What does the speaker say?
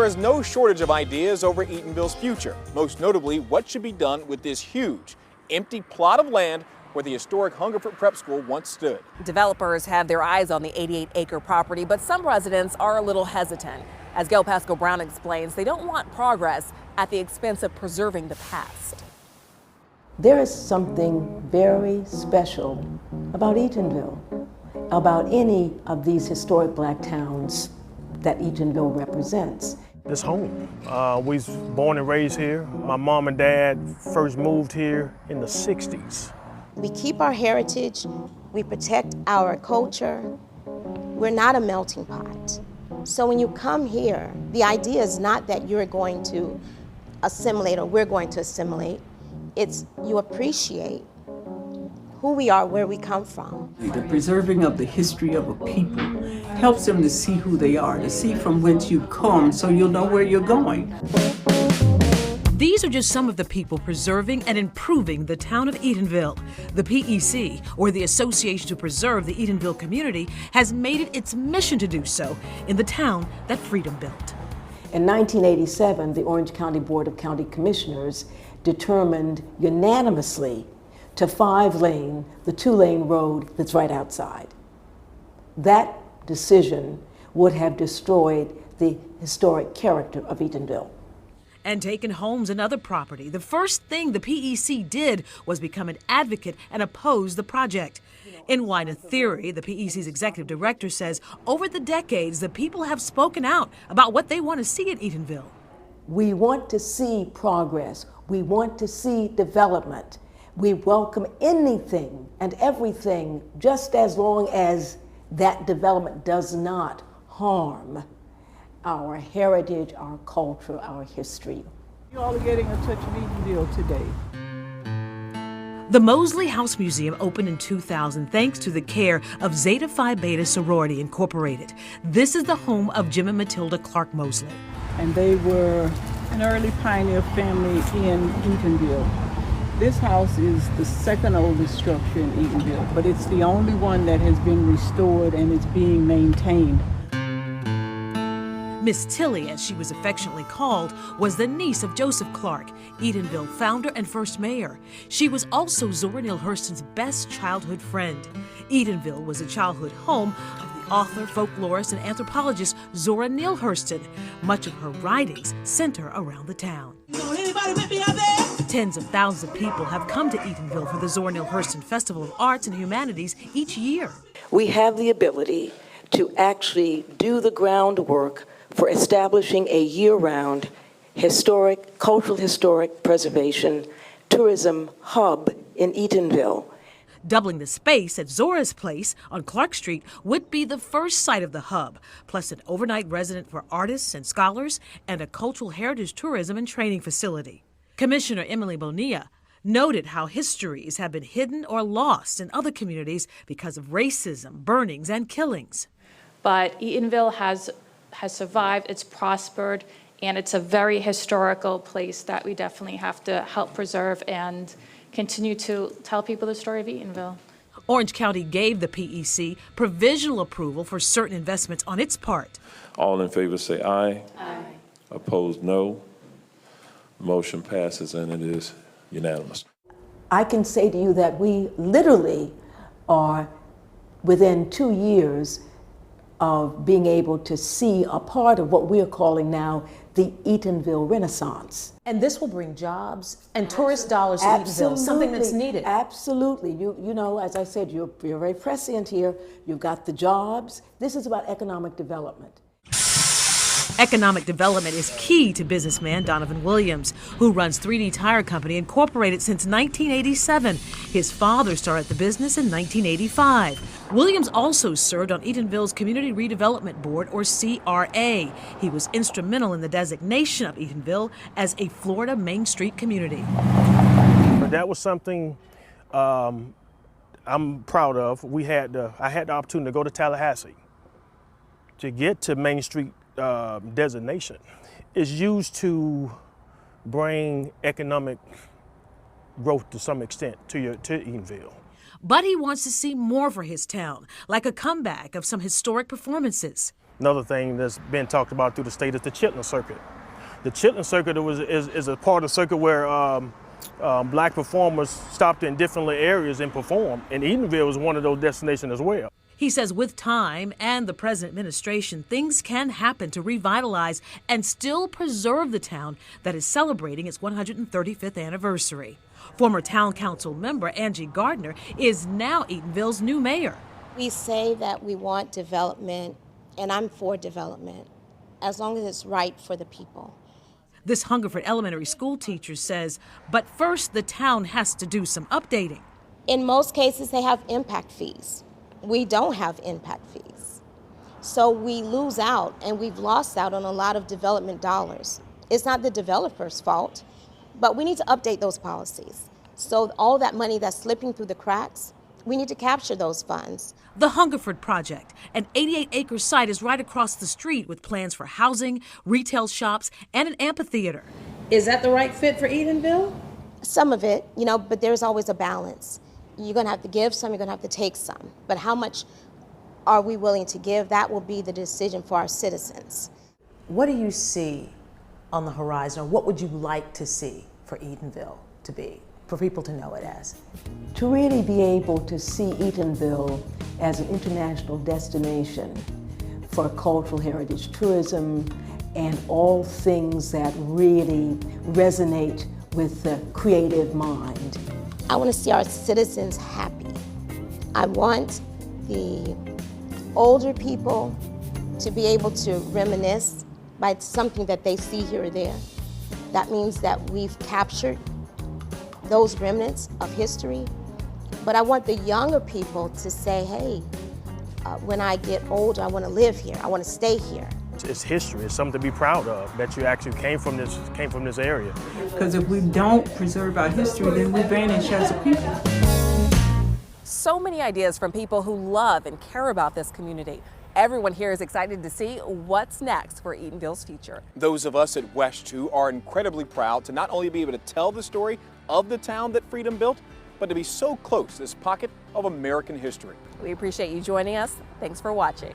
There is no shortage of ideas over Eatonville's future, most notably what should be done with this huge, empty plot of land where the historic Hungerford Prep School once stood. Developers have their eyes on the 88-acre property, but some residents are a little hesitant. As Gail Pascal Brown explains, they don't want progress at the expense of preserving the past. There is something very special about Eatonville, about any of these historic black towns that Eatonville represents. This home. We was born and raised here. My mom and dad first moved here in the 60s. We keep our heritage, we protect our culture. We're not a melting pot. So when you come here, the idea is not that you're going to assimilate or we're going to assimilate. It's you appreciate who we are, where we come from. The preserving of the history of a people helps them to see who they are, to see from whence you come so you'll know where you're going. These are just some of the people preserving and improving the town of Eatonville. The PEC, or the Association to Preserve the Eatonville Community, has made it its mission to do so in the town that freedom built. In 1987, the Orange County Board of County Commissioners determined unanimously to 5-lane the 2-lane road that's right outside. That decision would have destroyed the historic character of Eatonville. And taken homes and other property. The first thing the PEC did was become an advocate and oppose the project. In Wyneth Theory, the PEC's executive director says over the decades, the people have spoken out about what they want to see in Eatonville. We want to see progress. We want to see development. We welcome anything and everything just as long as that development does not harm our heritage, our culture, our history. You all are getting a touch of Eatonville today. The Mosley House Museum opened in 2000 thanks to the care of Zeta Phi Beta Sorority Incorporated. This is the home of Jim and Matilda Clark Mosley. And they were an early pioneer family in Eatonville. This house is the second oldest structure in Eatonville, but it's the only one that has been restored and is being maintained. Miss Tilly, as she was affectionately called, was the niece of Joseph Clark, Eatonville founder and first mayor. She was also Zora Neale Hurston's best childhood friend. Eatonville was a childhood home of the author, folklorist, and anthropologist Zora Neale Hurston. Much of her writings center around the town. Anybody with me out there? Tens of thousands of people have come to Eatonville for the Zora Neale Hurston Festival of Arts and Humanities each year. We have the ability to actually do the groundwork for establishing a year-round cultural historic preservation tourism hub in Eatonville. Doubling the space at Zora's Place on Clark Street would be the first site of the hub, plus an overnight residence for artists and scholars and a cultural heritage tourism and training facility. Commissioner Emily Bonilla noted how histories have been hidden or lost in other communities because of racism, burnings, and killings. But Eatonville has survived, it's prospered, and it's a very historical place that we definitely have to help preserve and continue to tell people the story of Eatonville. Orange County gave the PEC provisional approval for certain investments on its part. All in favor say aye. Aye. Opposed, no. Motion passes and it is unanimous. I can say to you that we literally are within 2 years of being able to see a part of what we're calling now the Eatonville Renaissance. And this will bring jobs and tourist dollars to Eatonville, something that's needed. Absolutely. You know, as I said, you're very prescient here. You've got the jobs. This is about economic development. Economic development is key to businessman Donovan Williams, who runs 3D Tire Company Incorporated since 1987. His father started the business in 1985. Williams also served on Eatonville's Community Redevelopment Board, or CRA. He was instrumental in the designation of Eatonville as a Florida Main Street community. But that was something I'm proud of. I had the opportunity to go to Tallahassee. To get to Main Street designation is used to bring economic growth to some extent to Eatonville. But he wants to see more for his town, like a comeback of some historic performances. Another thing that's been talked about through the state is the Chitlin Circuit. The Chitlin Circuit is a part of the circuit where black performers stopped in different areas and performed, and Eatonville was one of those destinations as well. He says with time and the present administration, things can happen to revitalize and still preserve the town that is celebrating its 135th anniversary. Former town council member Angie Gardner is now Eatonville's new mayor. We say that we want development, and I'm for development, as long as it's right for the people. This Hungerford Elementary School teacher says, but first the town has to do some updating. In most cases, they have impact fees. We don't have impact fees. So we lose out, and we've lost out on a lot of development dollars. It's not the developer's fault, but we need to update those policies. So all that money that's slipping through the cracks, we need to capture those funds. The Hungerford Project, an 88-acre site, is right across the street with plans for housing, retail shops, and an amphitheater. Is that the right fit for Eatonville? Some of it, but there's always a balance. You're going to have to give some, you're going to have to take some. But how much are we willing to give? That will be the decision for our citizens. What do you see on the horizon, or what would you like to see for Eatonville to be, for people to know it as? To really be able to see Eatonville as an international destination for cultural heritage tourism and all things that really resonate with the creative mind. I want to see our citizens happy. I want the older people to be able to reminisce by something that they see here or there. That means that we've captured those remnants of history. But I want the younger people to say, hey, when I get older, I want to live here. I want to stay here. It's history. It's something to be proud of, that you actually came from this area. Because if we don't preserve our history, then we vanish as a people. So many ideas from people who love and care about this community. Everyone here is excited to see what's next for Eatonville's future. Those of us at West 2 are incredibly proud to not only be able to tell the story of the town that freedom built, but to be so close to this pocket of American history. We appreciate you joining us. Thanks for watching.